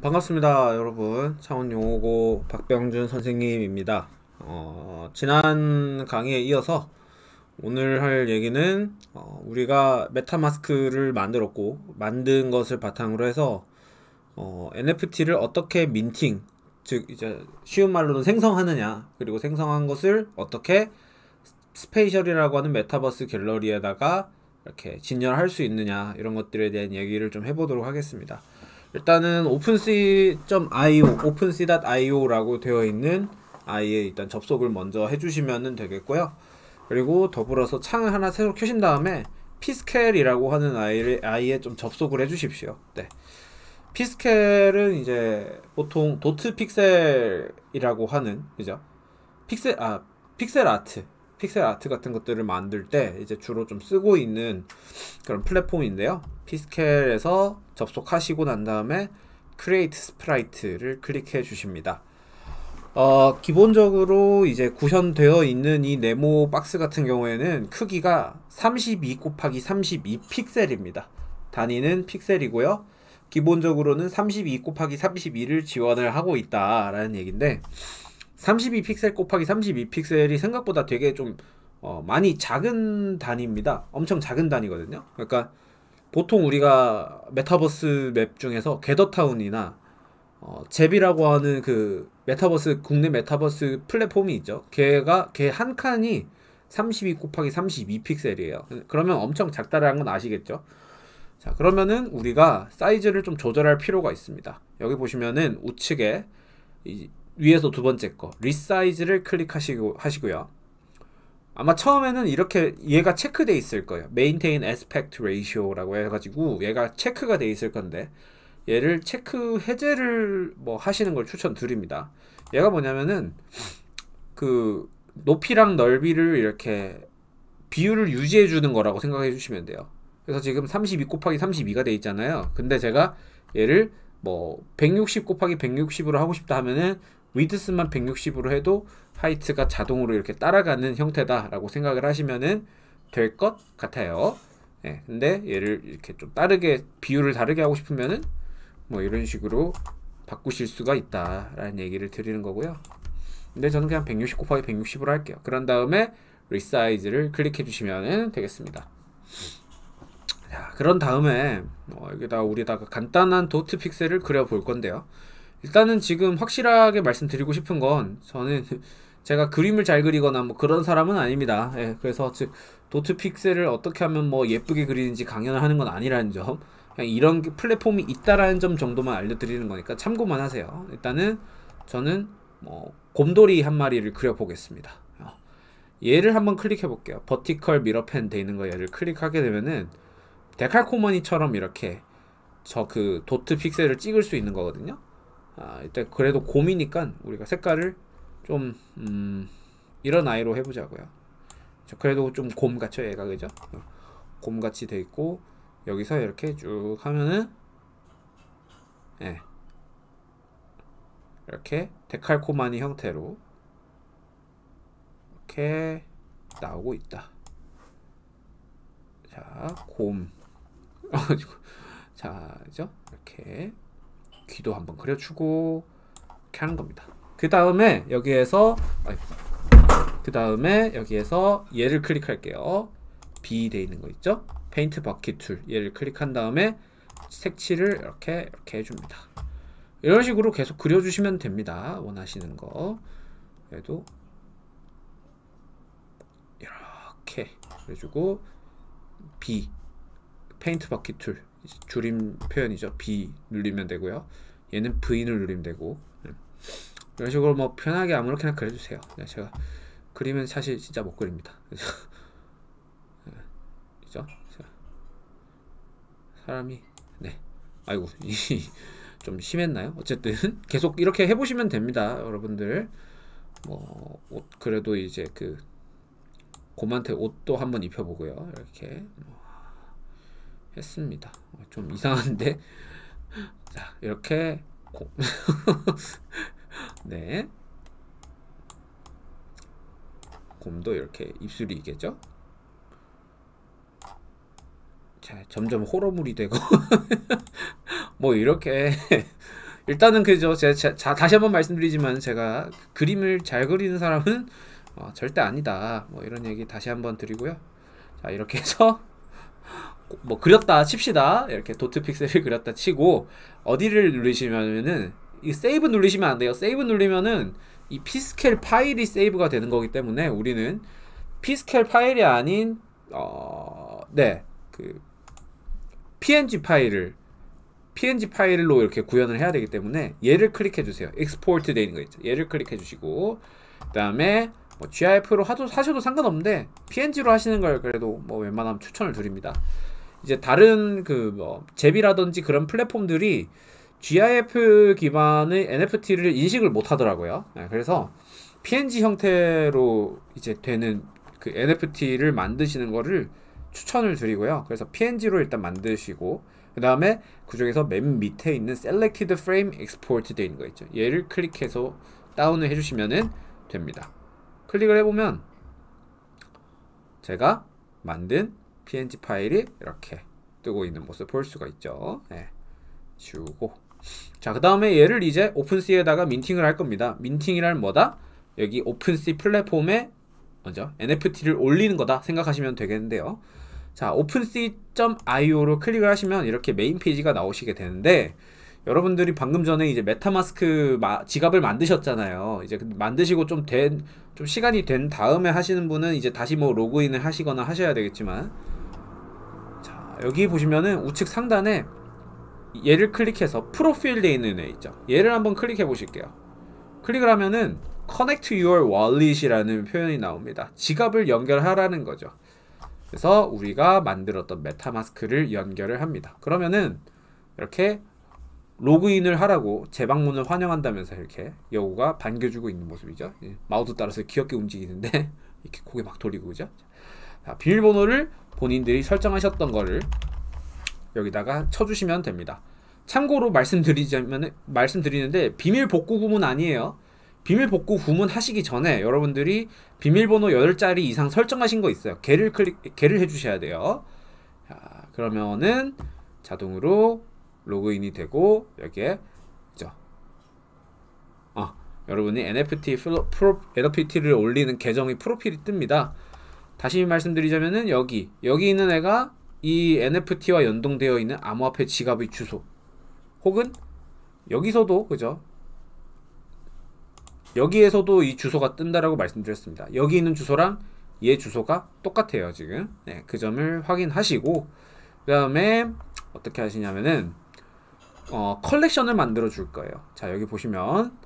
반갑습니다, 여러분. 창원용어고 박병준 선생님입니다. 지난 강의에 이어서 오늘 할 얘기는 우리가 메타마스크를 만들었고 만든 것을 바탕으로 해서 NFT를 어떻게 민팅, 즉 이제 쉬운 말로는 생성하느냐, 그리고 생성한 것을 어떻게 스페이셜이라고 하는 메타버스 갤러리에다가 이렇게 진열할 수 있느냐, 이런 것들에 대한 얘기를 좀 해보도록 하겠습니다. 일단은 OpenSea.io라고 되어 있는 아이에 일단 접속을 먼저 해주시면 되겠고요. 그리고 더불어서 창을 하나 새로 켜신 다음에 피스켈이라고 하는 아이에 좀 접속을 해주십시오. 네. 피스켈은 이제 보통 도트 픽셀이라고 하는, 그죠? 픽셀 아트 같은 것들을 만들 때 이제 주로 좀 쓰고 있는 그런 플랫폼인데요. 피스켈에서 접속하시고 난 다음에 Create Sprite를 클릭해 주십니다. 기본적으로 이제 구현되어 있는 이 네모 박스 같은 경우에는 크기가 32 곱하기 32 픽셀입니다. 단위는 픽셀이고요. 기본적으로는 32 곱하기 32를 지원을 하고 있다라는 얘기인데, 32 픽셀 곱하기 32 픽셀이 생각보다 되게 좀 많이 작은 단위입니다. 엄청 작은 단위거든요. 그러니까 보통 우리가 메타버스 맵 중에서 게더타운이나 잽이라고 하는 그 메타버스, 국내 메타버스 플랫폼이 있죠. 걔 한 칸이 32 곱하기 32 픽셀이에요. 그러면 엄청 작다라는 건 아시겠죠? 자, 그러면은 우리가 사이즈를 좀 조절할 필요가 있습니다. 여기 보시면은 우측에 위에서 두 번째 거 리사이즈를 클릭하시고요. 아마 처음에는 이렇게 얘가 체크돼 있을 거예요. Maintain Aspect Ratio라고 해가지고 얘가 체크가 돼 있을 건데, 얘를 체크 해제를 뭐 하시는 걸 추천드립니다. 얘가 뭐냐면은 그 높이랑 넓이를 이렇게 비율을 유지해 주는 거라고 생각해 주시면 돼요. 그래서 지금 32 곱하기 32가 돼 있잖아요. 근데 제가 얘를 뭐 160 곱하기 160으로 하고 싶다 하면은 위드스만 160으로 해도 하이트가 자동으로 이렇게 따라가는 형태다라고 생각을 하시면은 될 것 같아요. 예, 근데 얘를 이렇게 좀 비율을 다르게 하고 싶으면은 뭐 이런 식으로 바꾸실 수가 있다라는 얘기를 드리는 거고요. 근데 저는 그냥 160 곱하기 160으로 할게요. 그런 다음에 리사이즈를 클릭해 주시면 되겠습니다. 자, 그런 다음에 여기다 우리다가 간단한 도트 픽셀을 그려 볼 건데요. 일단은 지금 확실하게 말씀드리고 싶은 건, 저는 제가 그림을 잘 그리거나 뭐 그런 사람은 아닙니다. 예, 그래서 즉 도트 픽셀을 어떻게 하면 뭐 예쁘게 그리는지 강연을 하는 건 아니라는 점, 그냥 이런 플랫폼이 있다라는 점 정도만 알려드리는 거니까 참고만 하세요. 일단은 저는 뭐 곰돌이 한 마리를 그려 보겠습니다. 얘를 한번 클릭해 볼게요. 버티컬 미러 펜 돼 있는 거 얘를 클릭하게 되면은 데칼코머니처럼 이렇게 저 그 도트 픽셀을 찍을 수 있는 거거든요. 일단 그래도 곰이니까 우리가 색깔을 좀 이런 아이로 해보자고요. 그래도 좀 곰같죠, 얘가, 그죠? 곰같이 돼 있고, 여기서 이렇게 쭉 하면은 예, 이렇게 데칼코마니 형태로 이렇게 나오고 있다. 자, 곰. 자, 그죠? 이렇게 귀도 한번 그려주고 이렇게 하는 겁니다. 그 다음에 여기에서 얘를 클릭할게요. B 돼 있는 거 있죠? 페인트 버킷 툴, 얘를 클릭한 다음에 색칠을 이렇게 해줍니다. 이런 식으로 계속 그려주시면 됩니다. 원하시는 거. 그래도 이렇게 그려주고, B 페인트 버킷 툴, 줄임 표현이죠. B 누르면 되고요. 얘는 V를 누르면 되고, 이런 식으로 뭐 편하게 아무렇게나 그려주세요. 제가 그림은 사실 진짜 못 그립니다. 그죠? 사람이 아이고 좀 심했나요? 어쨌든 계속 이렇게 해보시면 됩니다, 여러분들. 뭐 옷, 그래도 이제 그 곰한테 옷도 한번 입혀보고요. 이렇게 했습니다. 좀 이상한데. 자, 이렇게 네, 곰도 이렇게 입술이 있겠죠? 자, 점점 호러물이 되고 뭐 이렇게 일단은 그죠. 제가 다시 한번 말씀드리지만 제가 그림을 잘 그리는 사람은 절대 아니다. 뭐 이런 얘기 다시 한번 드리고요. 자, 이렇게 해서 뭐 그렸다 칩시다. 이렇게 도트 픽셀을 그렸다 치고 어디를 누르시면은 이 세이브 누르시면 안 돼요. 세이브 누르면은 이 P스케일 파일이 세이브가 되는 거기 때문에 우리는 P스케일 파일이 아닌 그 PNG 파일로 이렇게 구현을 해야 되기 때문에 얘를 클릭해 주세요. Export 되어 있는 거 있죠. 얘를 클릭해 주시고 그 다음에 뭐 GIF로 하셔도 상관없는데 PNG로 하시는 걸 그래도 뭐 웬만하면 추천을 드립니다. 이제 다른 그 뭐 제비라든지 그런 플랫폼들이 GIF 기반의 NFT를 인식을 못 하더라고요. 그래서 PNG 형태로 이제 되는 그 NFT를 만드시는 거를 추천을 드리고요. 그래서 PNG로 일단 만드시고 그 다음에 그 중에서 맨 밑에 있는 Selected Frame Export 되어 있는 거 있죠. 얘를 클릭해서 다운을 해주시면 됩니다. 클릭을 해보면 제가 만든 PNG 파일이 이렇게 뜨고 있는 모습 볼 수가 있죠. 네. 지우고 자, 그 다음에 얘를 이제 오픈C에다가 민팅을 할 겁니다. 민팅이란 뭐다? 여기 오픈C 플랫폼에 먼저 NFT를 올리는 거다 생각하시면 되겠는데요. 자, OpenSea.io로 클릭을 하시면 이렇게 메인 페이지가 나오시게 되는데 여러분들이 방금 전에 이제 메타마스크 지갑을 만드셨잖아요. 이제 만드시고 좀 시간이 된 다음에 하시는 분은 이제 다시 뭐 로그인을 하시거나 하셔야 되겠지만 자, 여기 보시면은 우측 상단에 얘를 클릭해서 프로필 되어 있는 애 있죠. 얘를 한번 클릭해 보실게요. 클릭을 하면은 Connect your wallet이라는 표현이 나옵니다. 지갑을 연결하라는 거죠. 그래서 우리가 만들었던 메타마스크를 연결을 합니다. 그러면은 이렇게 로그인을 하라고 재방문을 환영한다면서 이렇게 여우가 반겨주고 있는 모습이죠. 마우스 따라서 귀엽게 움직이는데 이렇게 고개 막 돌리고 그죠? 자, 비밀번호를 본인들이 설정하셨던 거를 여기다가 쳐주시면 됩니다. 참고로 말씀드리는데 비밀 복구 구문 아니에요. 비밀 복구 구문 하시기 전에 여러분들이 비밀번호 8자리 이상 설정하신 거 있어요. 걔를 해주셔야 돼요. 자, 그러면은 자동으로 로그인이 되고 여기에 그죠? 여러분이 NFT를 올리는 계정의 프로필이 뜹니다. 다시 말씀드리자면은 여기 있는 애가 이 NFT와 연동되어 있는 암호화폐 지갑의 주소 혹은 여기서도 그죠? 여기에서도 이 주소가 뜬다라고 말씀드렸습니다. 여기 있는 주소랑 얘 주소가 똑같아요 지금. 네, 그 점을 확인하시고 그 다음에 어떻게 하시냐면은 컬렉션을 만들어 줄 거예요. 자, 여기 보시면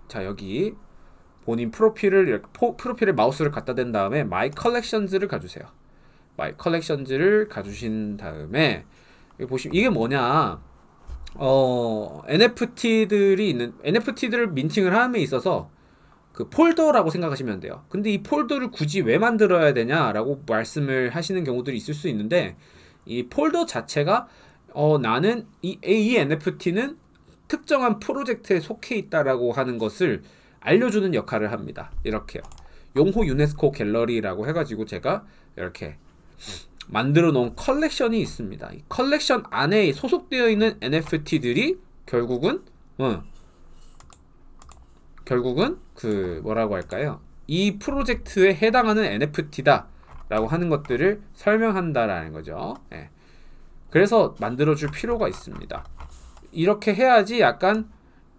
자, 여기 본인 프로필을 이렇게 프로필에 마우스를 갖다 댄 다음에 My Collections를 가주세요. My Collections를 가주신 다음에 여기 보시면 이게 뭐냐, NFT들을 민팅을 함에 있어서 그 폴더라고 생각하시면 돼요. 근데 이 폴더를 굳이 왜 만들어야 되냐라고 말씀을 하시는 경우들이 있을 수 있는데 이 폴더 자체가 나는 이 NFT는 특정한 프로젝트에 속해 있다라고 하는 것을 알려주는 역할을 합니다. 이렇게요. 용호 유네스코 갤러리라고 해가지고 제가 이렇게 만들어 놓은 컬렉션이 있습니다. 이 컬렉션 안에 소속되어 있는 NFT들이 결국은 그 뭐라고 할까요? 이 프로젝트에 해당하는 NFT다 라고 하는 것들을 설명한다라는 거죠. 네. 그래서 만들어줄 필요가 있습니다. 이렇게 해야지 약간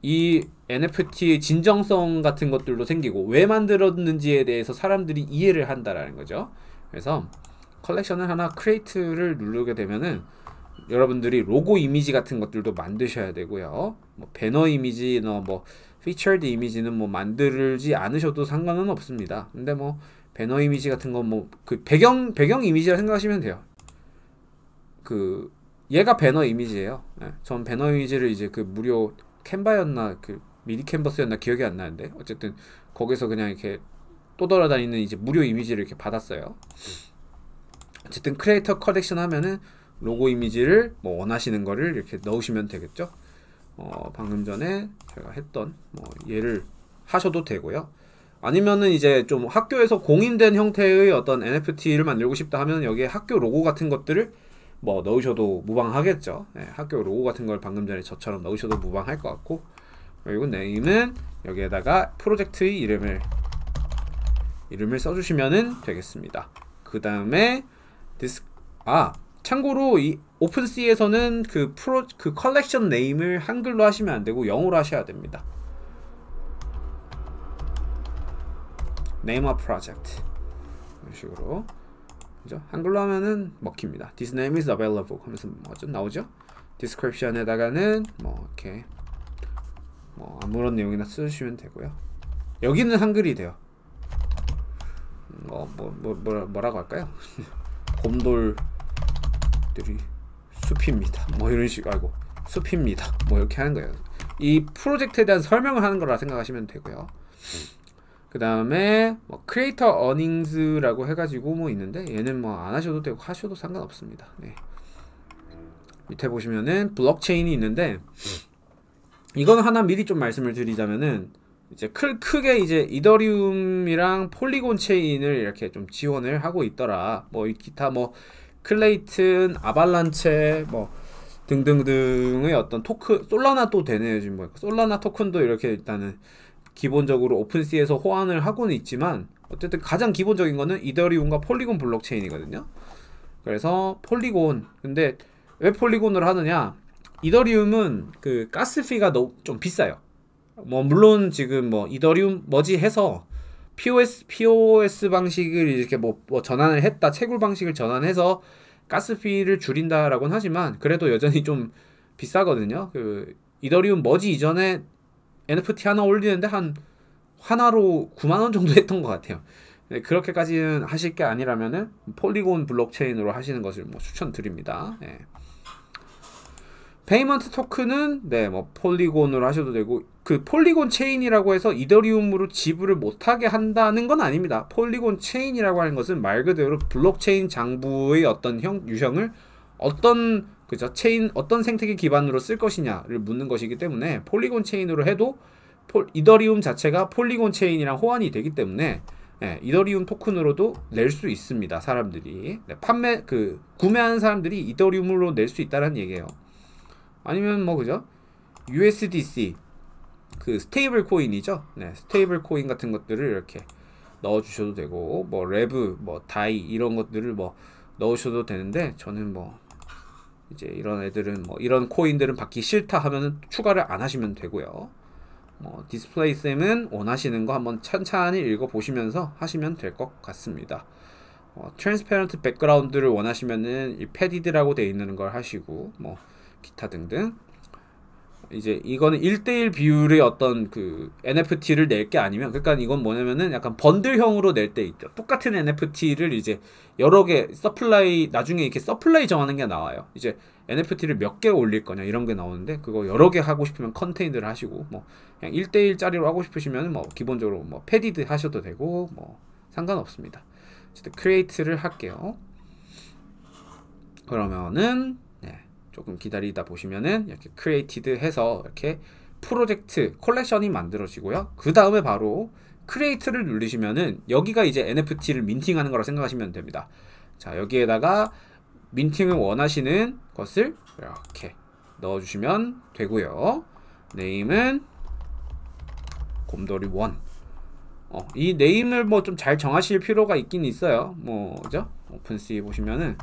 이 NFT의 진정성 같은 것들도 생기고 왜 만들었는지에 대해서 사람들이 이해를 한다라는 거죠. 그래서 컬렉션을 하나 크리에이트를 누르게 되면은 여러분들이 로고 이미지 같은 것들도 만드셔야 되고요. 뭐 배너 이미지나 뭐 피처드 이미지는 뭐 만들지 않으셔도 상관은 없습니다. 근데 뭐 배너 이미지 같은 건 뭐 그 배경 이미지라 생각하시면 돼요. 그 얘가 배너 이미지예요. 네. 전 배너 이미지를 이제 그 무료 캔바였나 그 미디 캔버스였나 기억이 안 나는데 어쨌든 거기서 그냥 이렇게 떠돌아다니는 이제 무료 이미지를 이렇게 받았어요. 어쨌든 크리에이터 컬렉션 하면은 로고 이미지를 뭐 원하시는 거를 이렇게 넣으시면 되겠죠. 방금 전에 제가 했던 뭐 얘를 하셔도 되고요. 아니면은 이제 좀 학교에서 공인된 형태의 어떤 NFT를 만들고 싶다 하면 여기에 학교 로고 같은 것들을 뭐 넣으셔도 무방하겠죠. 네, 학교 로고 같은 걸 방금 전에 저처럼 넣으셔도 무방할 것 같고, 그리고 네임은 여기에다가 프로젝트의 이름을 써주시면 되겠습니다. 그 다음에 참고로 이 오픈C에서는 그 컬렉션 네임을 한글로 하시면 안 되고 영어로 하셔야 됩니다. Name a project 이런 식으로, 그죠? 한글로 하면은 먹힙니다. This name is available 하면서 뭐죠? 나오죠? Description에다가는 뭐 이렇게 뭐 아무런 내용이나 쓰시면 되고요. 여기는 한글이 돼요. 뭐라고 할까요? 곰돌들이 숲입니다. 뭐 이런 식, 아이고 숲입니다. 뭐 이렇게 하는 거예요. 이 프로젝트에 대한 설명을 하는 거라 생각하시면 되고요. 그 다음에 뭐 크리에이터 어닝스라고 해가지고 뭐 있는데, 얘는 뭐 안 하셔도 되고 하셔도 상관없습니다. 네. 밑에 보시면은 블록체인이 있는데, 이건 하나 미리 좀 말씀을 드리자면은, 이제 크게 이제 이더리움이랑 폴리곤 체인을 이렇게 좀 지원을 하고 있더라. 뭐 기타 뭐 클레이튼, 아발란체 뭐 등등등의 어떤 토큰, 솔라나 또 되네요. 지금 뭐 솔라나 토큰도 이렇게 일단은 기본적으로 오픈C에서 호환을 하고는 있지만, 어쨌든 가장 기본적인 거는 이더리움과 폴리곤 블록체인이거든요. 그래서 폴리곤, 근데 왜 폴리곤으로 하느냐? 이더리움은 그 가스피가 좀 비싸요. 뭐 물론 지금 뭐 이더리움 머지 해서 POS 방식을 이렇게 뭐 전환을 했다, 채굴 방식을 전환해서 가스피를 줄인다라고는 하지만, 그래도 여전히 좀 비싸거든요. 그 이더리움 머지 이전에 NFT 하나 올리는데 하나로 9만원 정도 했던 것 같아요. 네, 그렇게까지는 하실 게 아니라면은 폴리곤 블록체인으로 하시는 것을 뭐 추천드립니다. 네. 페이먼트 토큰은 네, 뭐 폴리곤으로 하셔도 되고, 그 폴리곤 체인이라고 해서 이더리움으로 지불을 못하게 한다는 건 아닙니다. 폴리곤 체인이라고 하는 것은 말 그대로 블록체인 장부의 어떤 유형을 어떤 생태계 기반으로 쓸 것이냐를 묻는 것이기 때문에, 폴리곤 체인으로 해도 이더리움 자체가 폴리곤 체인이랑 호환이 되기 때문에 네, 이더리움 토큰으로도 낼 수 있습니다. 사람들이 구매하는 사람들이 이더리움으로 낼 수 있다는 얘기예요. 아니면 뭐 그죠? USDC 그 스테이블 코인이죠. 네, 스테이블 코인 같은 것들을 이렇게 넣어 주셔도 되고, 뭐 레브, 뭐 다이 이런 것들을 뭐 넣으셔도 되는데, 저는 뭐 이제 이런 애들은 뭐 이런 코인들은 받기 싫다 하면은 추가를 안 하시면 되고요. 뭐 디스플레이 셈은 원하시는 거 한번 천천히 읽어 보시면서 하시면 될 것 같습니다. 트랜스페런트 백그라운드를 원하시면은 이 패디드라고 되어 있는 걸 하시고, 뭐 기타 등등. 이제 이거는 1대1 비율의 어떤 그 NFT를 낼 게 아니면, 그러니까 이건 뭐냐면은 약간 번들형으로 낼 때 있죠. 똑같은 NFT를 이제 여러 개 서플라이, 나중에 이렇게 서플라이 정하는 게 나와요. 이제 NFT를 몇 개 올릴 거냐 이런 게 나오는데, 그거 여러 개 하고 싶으면 컨테이너를 하시고, 뭐 그냥 1대1짜리로 하고 싶으시면 뭐 기본적으로 뭐 패디드 하셔도 되고 뭐 상관없습니다. 어쨌든 크리에이트를 할게요. 그러면은 조금 기다리다 보시면은 이렇게 크리에이티드 해서 이렇게 프로젝트 컬렉션이 만들어지고요. 그 다음에 바로 크리에이트를 누르시면은 여기가 이제 NFT를 민팅하는 거라 생각하시면 됩니다. 자, 여기에다가 민팅을 원하시는 것을 이렇게 넣어주시면 되고요. 네임은 곰돌이 1. 이 네임을 뭐 좀 잘 정하실 필요가 있긴 있어요. 뭐 그죠? 오픈C 보시면은,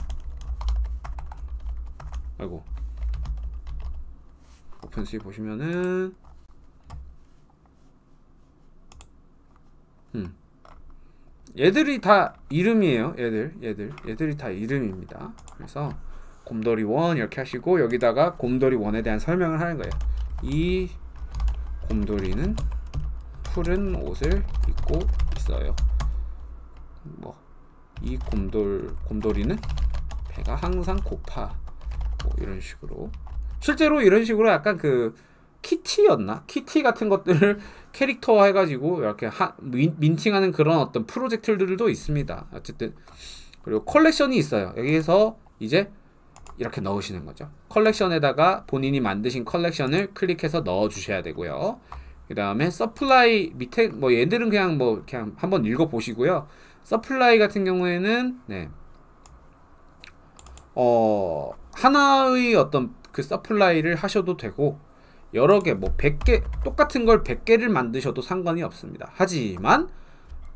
아이고, 오픈C 보시면은 얘들이 다 이름이에요. 얘들이 다 이름입니다. 그래서 곰돌이 1 이렇게 하시고, 여기다가 곰돌이 1에 대한 설명을 하는 거예요. 이 곰돌이는 푸른 옷을 입고 있어요. 뭐 이 곰돌이는 배가 항상 고파. 뭐 이런 식으로, 실제로 이런 식으로 약간 그 키티였나? 키티 같은 것들을 캐릭터화 해가지고 이렇게 민팅하는 그런 어떤 프로젝트들도 있습니다. 어쨌든, 그리고 컬렉션이 있어요. 여기에서 이제 이렇게 넣으시는 거죠. 컬렉션에다가 본인이 만드신 컬렉션을 클릭해서 넣어 주셔야 되고요. 그 다음에 서플라이 밑에 뭐 얘들은 그냥 한번 읽어 보시고요. 서플라이 같은 경우에는 네, 하나의 어떤 그 서플라이를 하셔도 되고 여러 개 뭐 100개 똑같은 걸 100개를 만드셔도 상관이 없습니다. 하지만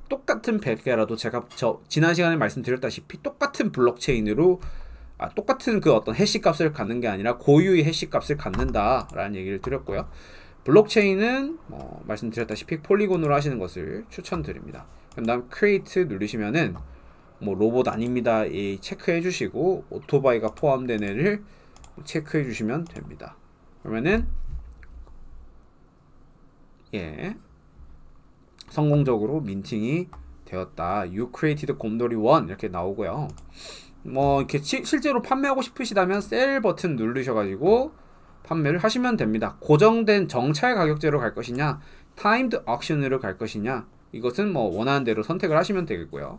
똑같은 100개라도 제가 지난 시간에 말씀드렸다시피 똑같은 블록체인으로 똑같은 그 어떤 해시 값을 갖는 게 아니라 고유의 해시 값을 갖는다 라는 얘기를 드렸고요. 블록체인은 말씀드렸다시피 폴리곤으로 하시는 것을 추천드립니다. 그 다음 create 누르시면은 뭐 로봇 아닙니다 체크해 주시고 오토바이가 포함된 애를 체크해 주시면 됩니다. 그러면은 성공적으로 민팅이 되었다. You created 곰돌이 1 이렇게 나오고요. 뭐 이렇게 실제로 판매하고 싶으시다면 셀 버튼 누르셔가지고 판매를 하시면 됩니다. 고정된 정찰 가격제로 갈 것이냐, 타임드 억션으로 갈 것이냐, 이것은 뭐 원하는 대로 선택을 하시면 되겠고요.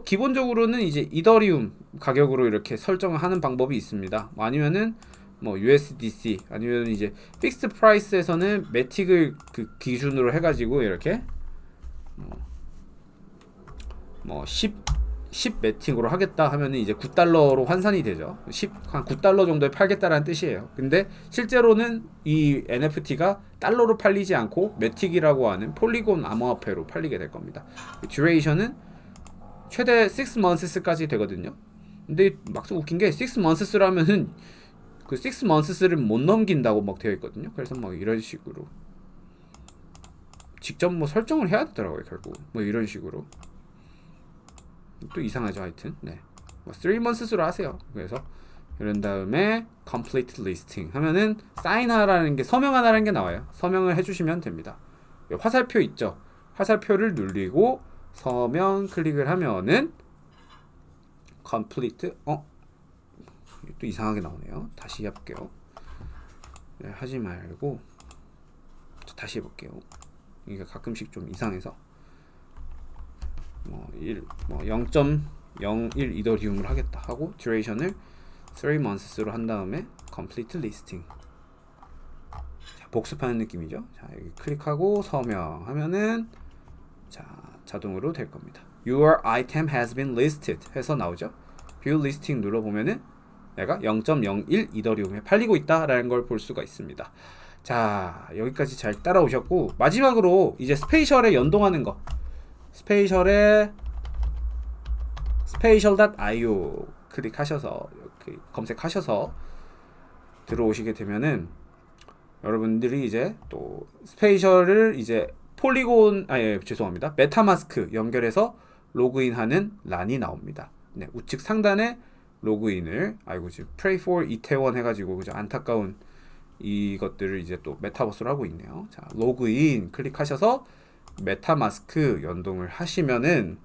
기본적으로는 이제 이더리움 가격으로 이렇게 설정을 하는 방법이 있습니다. 아니면은 뭐 USDC 아니면 이제 픽스드 프라이스에서는 매틱을 그 기준으로 해가지고 이렇게 뭐 10 매틱으로 하겠다 하면은 이제 9달러로 환산이 되죠. 한 9달러 정도에 팔겠다라는 뜻이에요. 근데 실제로는 이 NFT가 달러로 팔리지 않고 매틱이라고 하는 폴리곤 암호화폐로 팔리게 될 겁니다. 듀레이션은 최대 6 months까지 되거든요. 근데 막상 웃긴 게 6 months라면은 그 6 months를 못 넘긴다고 막 되어 있거든요. 그래서 뭐 이런 식으로 직접 뭐 설정을 해야 되더라고요. 결국 뭐 이런 식으로 또 이상하죠. 하여튼 뭐 3 months로 하세요. 그래서 이런 다음에 complete listing 하면은 사인하라는 게 서명하라는 게 나와요. 서명을 해주시면 됩니다. 화살표 있죠. 화살표를 누르고 서명 클릭을 하면은 complete 또 이상하게 나오네요. 다시 해볼게요. 하지 말고 다시 해볼게요. 이게 가끔씩 좀 이상해서 0.01 이더리움을 하겠다 하고 듀레이션을 3 months로 한 다음에 complete listing. 자, 복습하는 느낌이죠. 자, 여기 클릭하고 서명하면은 자동으로 될 겁니다. Your item has been listed 해서 나오죠. View listing 눌러보면은 얘가 0.01 이더리움에 팔리고 있다라는 걸 볼 수가 있습니다. 자, 여기까지 잘 따라오셨고 마지막으로 이제 스페이셜에 연동하는 거. spatial.io 클릭하셔서 이렇게 검색하셔서 들어오시게 되면은 여러분들이 이제 또 스페이셜을 이제 죄송합니다. 메타마스크 연결해서 로그인하는 란이 나옵니다. 우측 상단에 로그인을 지금 Pray for 이태원 해가지고 그죠? 안타까운 이것들을 이제 또 메타버스로 하고 있네요. 자, 로그인 클릭하셔서 메타마스크 연동을 하시면은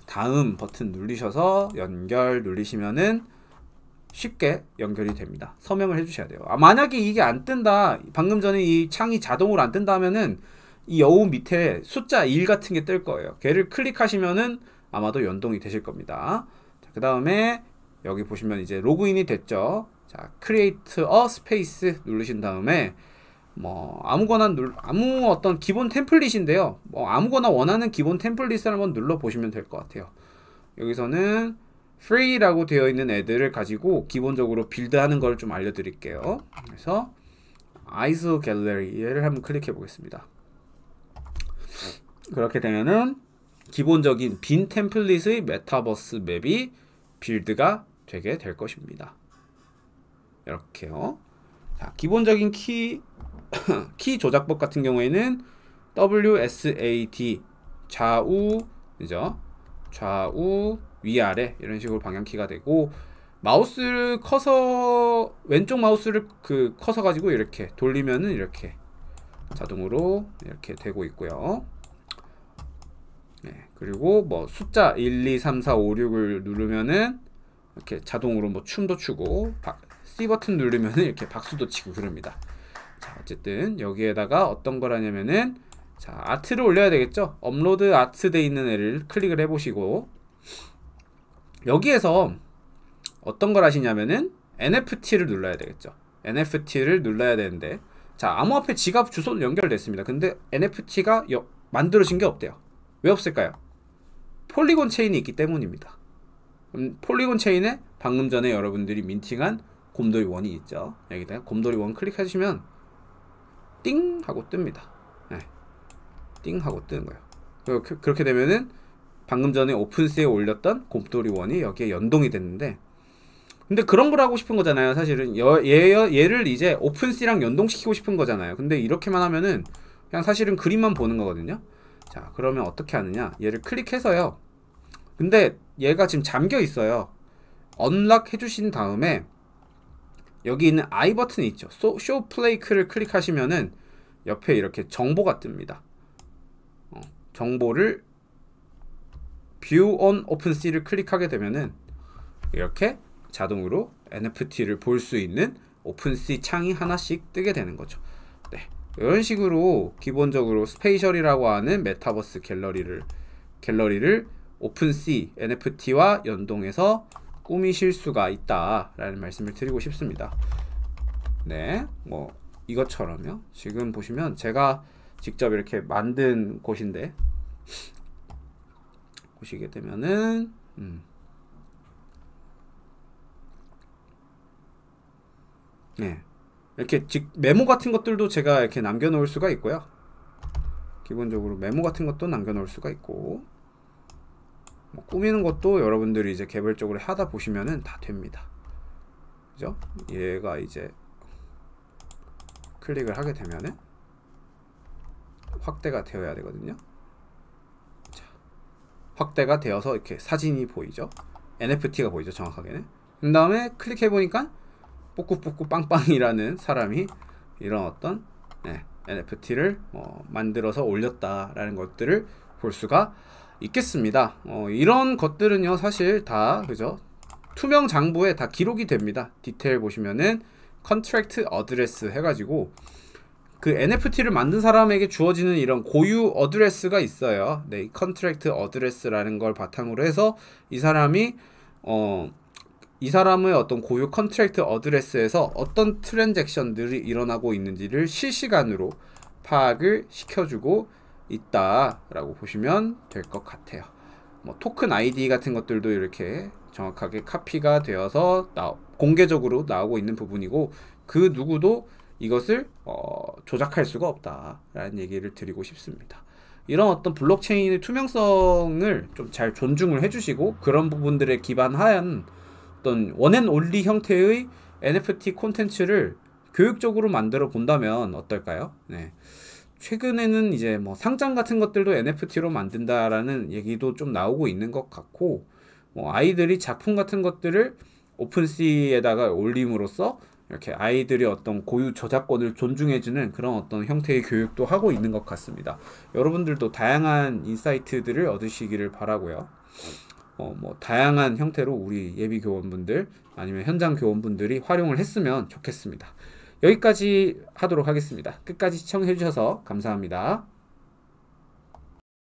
다음 버튼 누르셔서 연결 누르시면은 쉽게 연결이 됩니다. 서명을 해주셔야 돼요. 만약에 이게 안 뜬다, 방금 전에 이 창이 자동으로 안 뜬다 하면은 이 여우 밑에 숫자 1 같은 게 뜰 거예요. 걔를 클릭하시면은 아마도 연동이 되실 겁니다. 그 다음에 여기 보시면 이제 로그인이 됐죠. 자, create a space 누르신 다음에 뭐 아무 어떤 기본 템플릿인데요. 뭐 아무거나 원하는 기본 템플릿을 한번 눌러 보시면 될 것 같아요. 여기서는 free라고 되어 있는 애들을 가지고 기본적으로 빌드하는 걸 좀 알려드릴게요. 그래서 ISO 갤러리를 한번 클릭해 보겠습니다. 그렇게 되면은 기본적인 빈 템플릿의 메타버스 맵이 빌드가 되게 될 것입니다. 이렇게요. 자, 기본적인 키 조작법 같은 경우에는 WSAD 좌우 그죠? 좌우 위아래 이런 식으로 방향키가 되고 마우스를 커서 왼쪽 마우스를 커서 가지고 이렇게 돌리면은 이렇게 자동으로 이렇게 되고 있고요. 그리고 뭐 숫자 1, 2, 3, 4, 5, 6을 누르면은 이렇게 자동으로 뭐 춤도 추고 C 버튼 누르면은 이렇게 박수도 치고 그럽니다. 자, 어쨌든 여기에다가 어떤 걸 하냐면은 자, 아트를 올려야 되겠죠. 업로드 아트 돼 있는 애를 클릭을 해보시고 여기에서 어떤 걸 하시냐면은 NFT를 눌러야 되겠죠. NFT를 눌러야 되는데 자, 암호화폐 지갑 주소는 연결됐습니다. 근데 NFT가 만들어진 게 없대요. 왜 없을까요? 폴리곤 체인이 있기 때문입니다. 폴리곤 체인에 방금 전에 여러분들이 민팅한 곰돌이 원이 있죠. 여기다가 곰돌이 원 클릭하시면 띵 하고 뜹니다. 네. 띵 하고 뜨는 거예요. 그렇게 되면은 방금 전에 오픈시에 올렸던 곰돌이 원이 여기에 연동이 됐는데, 근데 그런 걸 하고 싶은 거잖아요. 사실은 얘를 이제 오픈시랑 연동시키고 싶은 거잖아요. 근데 이렇게만 하면은 그냥 사실은 그림만 보는 거거든요. 자, 그러면 어떻게 하느냐, 얘를 클릭해서요. 근데 얘가 지금 잠겨 있어요. 언락 해주신 다음에 여기 있는 I 버튼이 있죠. 쇼 플레이크를 클릭하시면은 옆에 이렇게 정보가 뜹니다. 정보를 View on OpenSea를 클릭하게 되면은 이렇게 자동으로 NFT를 볼 수 있는 오픈시 창이 하나씩 뜨게 되는 거죠. 네, 이런 식으로 기본적으로 스페이셜이라고 하는 메타버스 갤러리를 오픈시 NFT와 연동해서 꾸미실 수가 있다라는 말씀을 드리고 싶습니다. 네, 뭐 이것처럼요. 지금 보시면 제가 직접 이렇게 만든 곳인데, 보시게 되면은 네, 이렇게 메모 같은 것들도 제가 이렇게 남겨놓을 수가 있고요. 기본적으로 메모 같은 것도 남겨놓을 수가 있고, 뭐 꾸미는 것도 여러분들이 이제 개별적으로 하다 보시면은 다 됩니다. 그죠? 얘가 이제 클릭을 하게 되면은 확대가 되어야 되거든요. 자, 확대가 되어서 이렇게 사진이 보이죠? NFT가 보이죠, 정확하게는. 그 다음에 클릭해 보니까 뿌꾸뿌꾸 빵빵이라는 사람이 이런 어떤 NFT를 만들어서 올렸다라는 것들을 볼 수가 있겠습니다. 이런 것들은요, 사실 다 그죠? 투명 장부에 다 기록이 됩니다. 디테일 보시면은 컨트랙트 어드레스 해가지고 그 NFT를 만든 사람에게 주어지는 이런 고유 어드레스가 있어요. 네, 컨트랙트 어드레스라는 걸 바탕으로 해서 이 사람의 어떤 고유 컨트랙트 어드레스에서 어떤 트랜잭션들이 일어나고 있는지를 실시간으로 파악을 시켜주고 있다라고 보시면 될 것 같아요. 뭐 토큰 아이디 같은 것들도 이렇게 정확하게 카피가 되어서 공개적으로 나오고 있는 부분이고, 그 누구도 이것을 조작할 수가 없다라는 얘기를 드리고 싶습니다. 이런 어떤 블록체인의 투명성을 좀 잘 존중을 해주시고, 그런 부분들에 기반한 어떤 원앤올리 형태의 NFT 콘텐츠를 교육적으로 만들어 본다면 어떨까요? 네. 최근에는 이제 뭐 상장 같은 것들도 NFT로 만든다라는 얘기도 좀 나오고 있는 것 같고, 아이들이 작품 같은 것들을 오픈시에다가 올림으로써 이렇게 아이들이 어떤 고유 저작권을 존중해주는 그런 어떤 형태의 교육도 하고 있는 것 같습니다. 여러분들도 다양한 인사이트들을 얻으시기를 바라고요. 뭐 다양한 형태로 우리 예비 교원분들 아니면 현장 교원분들이 활용을 했으면 좋겠습니다. 여기까지 하도록 하겠습니다. 끝까지 시청해 주셔서 감사합니다.